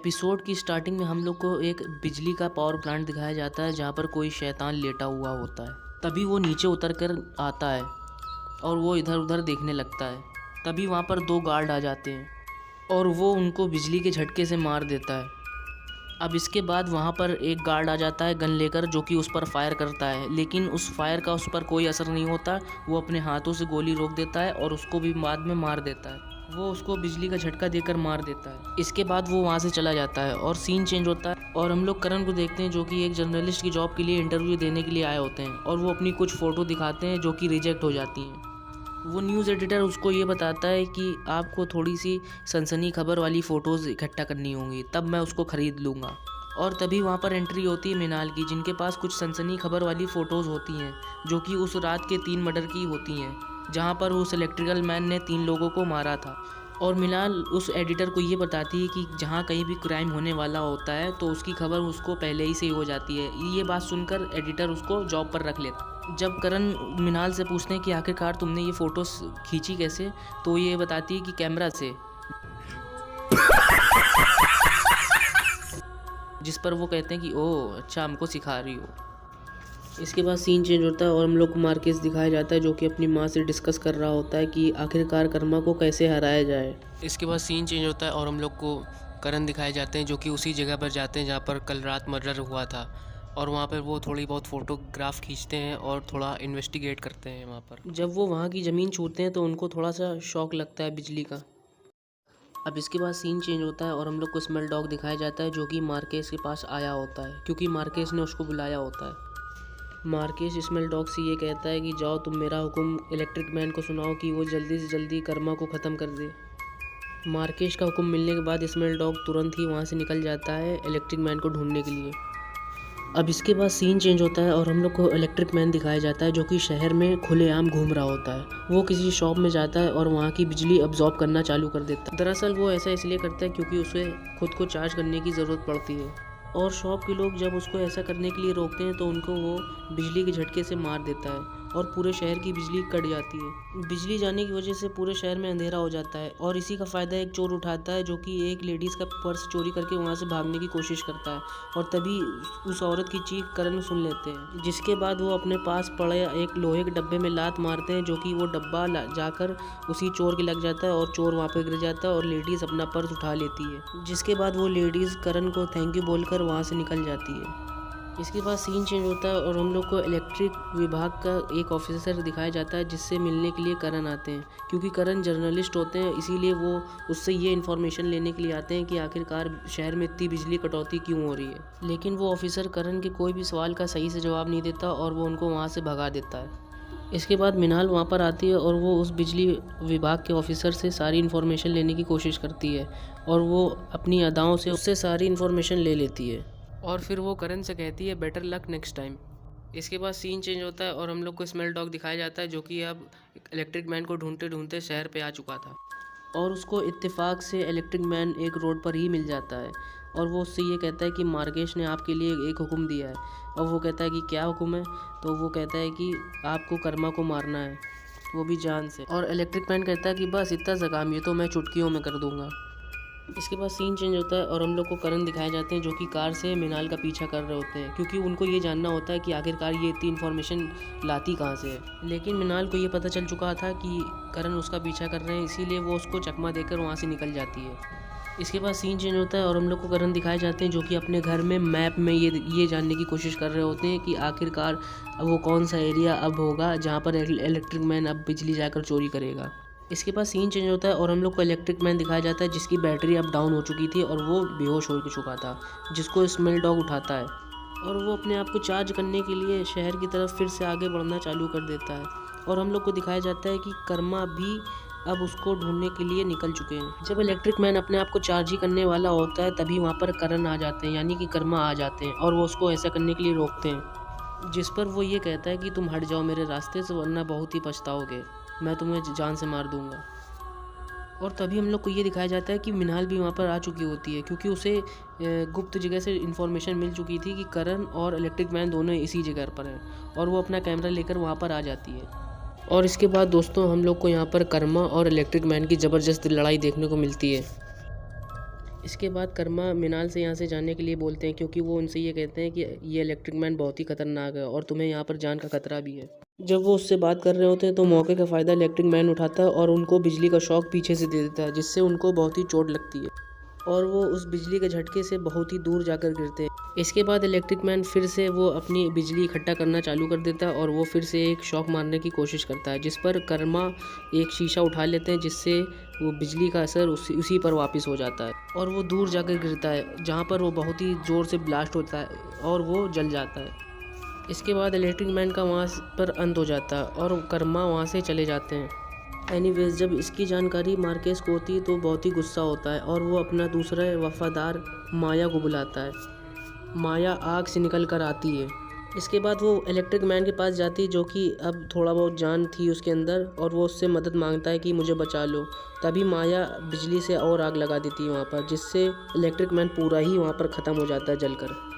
Episode की starting में हम लोग को एक बिजली का पावर प्लांट दिखाया जाता है जहाँ पर कोई शैतान लेटा हुआ होता है। तभी वो नीचे उतर कर आता है और वो इधर उधर देखने लगता है। तभी वहाँ पर दो गार्ड आ जाते हैं और वो उनको बिजली के झटके से मार देता है। अब इसके बाद वहाँ पर एक गार्ड आ जाता है गन लेकर, जो कि उस पर फायर करता है, लेकिन उस फायर का उस पर कोई असर नहीं होता। वो अपने हाथों से गोली रोक देता है और उसको भी बाद में मार देता है। वो उसको बिजली का झटका देकर मार देता है। इसके बाद वो वहाँ से चला जाता है और सीन चेंज होता है और हम लोग करण को देखते हैं, जो कि एक जर्नलिस्ट की जॉब के लिए इंटरव्यू देने के लिए आए होते हैं और वो अपनी कुछ फ़ोटो दिखाते हैं जो कि रिजेक्ट हो जाती हैं। वो न्यूज़ एडिटर उसको ये बताता है कि आपको थोड़ी सी सनसनी खबर वाली फ़ोटोज़ इकट्ठा करनी होंगी, तब मैं उसको ख़रीद लूँगा। और तभी वहाँ पर एंट्री होती है मृणाल की, जिनके पास कुछ सनसनी खबर वाली फ़ोटोज़ होती हैं जो कि उस रात के 3 मर्डर की होती हैं, जहाँ पर उस इलेक्ट्रिकल मैन ने 3 लोगों को मारा था। और मृणाल उस एडिटर को ये बताती है कि जहाँ कहीं भी क्राइम होने वाला होता है तो उसकी खबर उसको पहले ही से हो जाती है। ये बात सुनकर एडिटर उसको जॉब पर रख लेता। जब करण मृणाल से पूछते हैं कि आखिरकार तुमने ये फ़ोटोज़ खींची कैसे, तो ये बताती है कि कैमरा से, जिस पर वो कहते हैं कि ओह अच्छा, हमको सिखा रही हो। इसके बाद सीन चेंज होता है और हम लोग को मार्केस दिखाया जाता है, जो कि अपनी माँ से डिस्कस कर रहा होता है कि आखिरकार कर्मा को कैसे हराया जाए। इसके बाद सीन चेंज होता है और हम लोग को करण दिखाए जाते हैं, जो कि उसी जगह पर जाते हैं जहाँ पर कल रात मर्डर हुआ था, और वहाँ पर वो थोड़ी बहुत फ़ोटोग्राफ खींचते हैं और थोड़ा इन्वेस्टिगेट करते हैं वहाँ पर। जब वो वहाँ की ज़मीन छूते हैं तो उनको थोड़ा सा शॉक लगता है बिजली का। अब इसके बाद सीन चेंज होता है और हम लोग को स्मेल डॉग दिखाया जाता है, जो कि मार्केस के पास आया होता है क्योंकि मार्केस ने उसको बुलाया होता है। मार्केस स्मेल डॉग से ये कहता है कि जाओ तुम मेरा हुक्म इलेक्ट्रिक मैन को सुनाओ कि वो जल्दी से जल्दी कर्मा को ख़त्म कर दे। मार्केस का हुक्म मिलने के बाद स्मेल डॉग तुरंत ही वहाँ से निकल जाता है इलेक्ट्रिक मैन को ढूंढने के लिए। अब इसके बाद सीन चेंज होता है और हम लोग को इलेक्ट्रिक मैन दिखाया जाता है, जो कि शहर में खुलेआम घूम रहा होता है। वो किसी शॉप में जाता है और वहाँ की बिजली अब्जॉर्ब करना चालू कर देता है। दरअसल वो ऐसा इसलिए करता है क्योंकि उसे खुद को चार्ज करने की ज़रूरत पड़ती है, और शॉप के लोग जब उसको ऐसा करने के लिए रोकते हैं तो उनको वो बिजली के झटके से मार देता है और पूरे शहर की बिजली कट जाती है। बिजली जाने की वजह से पूरे शहर में अंधेरा हो जाता है और इसी का फ़ायदा एक चोर उठाता है, जो कि एक लेडीज़ का पर्स चोरी करके वहाँ से भागने की कोशिश करता है, और तभी उस औरत की चीख करण सुन लेते हैं, जिसके बाद वो अपने पास पड़े एक लोहे के डब्बे में लात मारते हैं, जो कि वो डब्बा जाकर उसी चोर के लग जाता है और चोर वहाँ पर गिर जाता है और लेडीज़ अपना पर्स उठा लेती है, जिसके बाद वो लेडीज़ करण को थैंक यू बोलकर वहाँ से निकल जाती है। इसके बाद सीन चेंज होता है और हम लोग को इलेक्ट्रिक विभाग का एक ऑफिसर दिखाया जाता है, जिससे मिलने के लिए करण आते हैं, क्योंकि करण जर्नलिस्ट होते हैं, इसीलिए वो उससे ये इन्फॉर्मेशन लेने के लिए आते हैं कि आखिरकार शहर में इतनी बिजली कटौती क्यों हो रही है। लेकिन वो ऑफिसर करण के कोई भी सवाल का सही से जवाब नहीं देता और वो उनको वहाँ से भगा देता है। इसके बाद मृणाल वहाँ पर आती है और वो उस बिजली विभाग के ऑफिसर से सारी इन्फॉर्मेशन लेने की कोशिश करती है और वो अपनी अदाओं से उससे सारी इन्फॉर्मेशन ले लेती है, और फिर वो करण से कहती है बेटर लक नेक्स्ट टाइम। इसके बाद सीन चेंज होता है और हम लोग को स्मेल डॉग दिखाया जाता है, जो कि अब इलेक्ट्रिक मैन को ढूंढते ढूंढते शहर पे आ चुका था, और उसको इत्तेफाक से इलेक्ट्रिक मैन एक रोड पर ही मिल जाता है, और वो उससे ये कहता है कि मार्केश ने आपके लिए एक हुक्म दिया है। और वो कहता है कि क्या हुक्म है, तो वो कहता है कि आपको कर्मा को मारना है, वो भी जान से। और इलेक्ट्रिक मैन कहता है कि बस इतना सा काम, ये तो मैं चुटकियों में कर दूंगा। इसके बाद सीन चेंज होता है और हम लोग को करण दिखाए जाते हैं, जो कि कार से मृणाल का पीछा कर रहे होते हैं, क्योंकि उनको ये जानना होता है कि आखिरकार ये इतनी इन्फॉर्मेशन लाती कहाँ से है। लेकिन मृणाल को ये पता चल चुका था कि करण उसका पीछा कर रहे हैं, इसीलिए वो उसको चकमा देकर वहाँ से निकल जाती है। इसके बाद सीन चेंज होता है और हम लोग को करण दिखाए जाते हैं, जो कि अपने घर में मैप में ये जानने की कोशिश कर रहे होते हैं कि आखिरकार वो कौन सा एरिया अब होगा जहाँ पर इलेक्ट्रिक मैन अब बिजली जाकर चोरी करेगा। इसके बाद सीन चेंज होता है और हम लोग को इलेक्ट्रिक मैन दिखाया जाता है, जिसकी बैटरी अब डाउन हो चुकी थी और वो बेहोश हो चुका था, जिसको स्मेल डॉग उठाता है और वो अपने आप को चार्ज करने के लिए शहर की तरफ फिर से आगे बढ़ना चालू कर देता है। और हम लोग को दिखाया जाता है कि कर्मा भी अब उसको ढूंढने के लिए निकल चुके हैं। जब इलेक्ट्रिक मैन अपने आप को चार्ज ही करने वाला होता है, तभी वहाँ पर करण आ जाते हैं, यानी कि कर्मा आ जाते हैं, और वो उसको ऐसा करने के लिए रोकते हैं, जिस पर वो ये कहता है कि तुम हट जाओ मेरे रास्ते से, वरना बहुत ही पछताओगे, मैं तुम्हें जान से मार दूंगा। और तभी हम लोग को ये दिखाया जाता है कि मृणाल भी वहाँ पर आ चुकी होती है, क्योंकि उसे गुप्त जगह से इन्फॉर्मेशन मिल चुकी थी कि करण और इलेक्ट्रिक मैन दोनों इसी जगह पर हैं, और वो अपना कैमरा लेकर वहाँ पर आ जाती है। और इसके बाद दोस्तों हम लोग को यहाँ पर कर्मा और इलेक्ट्रिक मैन की ज़बरदस्त लड़ाई देखने को मिलती है। इसके बाद कर्मा मिनाल से यहाँ से जाने के लिए बोलते हैं, क्योंकि वो उनसे ये कहते हैं कि ये इलेक्ट्रिक मैन बहुत ही खतरनाक है और तुम्हें यहाँ पर जान का खतरा भी है। जब वो उससे बात कर रहे होते हैं तो मौके का फ़ायदा इलेक्ट्रिक मैन उठाता है और उनको बिजली का शॉक पीछे से दे देता है, जिससे उनको बहुत ही चोट लगती है और वो उस बिजली के झटके से बहुत ही दूर जाकर गिरते हैं। इसके बाद इलेक्ट्रिक मैन फिर से वो अपनी बिजली इकट्ठा करना चालू कर देता है और वो फिर से एक शॉक मारने की कोशिश करता है, जिस पर कर्मा एक शीशा उठा लेते हैं, जिससे वो बिजली का असर उसी पर वापस हो जाता है और वो दूर जाकर गिरता है, जहाँ पर वो बहुत ही ज़ोर से ब्लास्ट होता है और वो जल जाता है। इसके बाद इलेक्ट्रिक मैन का वहाँ पर अंत हो जाता है और कर्मा वहाँ से चले जाते हैं। एनीवेज, जब इसकी जानकारी मार्केस को होती है तो बहुत ही गुस्सा होता है और वो अपना दूसरा वफ़ादार माया को बुलाता है। माया आग से निकल कर आती है। इसके बाद वो इलेक्ट्रिक मैन के पास जाती है, जो कि अब थोड़ा बहुत जान थी उसके अंदर, और वो उससे मदद मांगता है कि मुझे बचा लो। तभी माया बिजली से और आग लगा देती है वहाँ पर, जिससे इलेक्ट्रिक मैन पूरा ही वहाँ पर ख़त्म हो जाता है जलकर।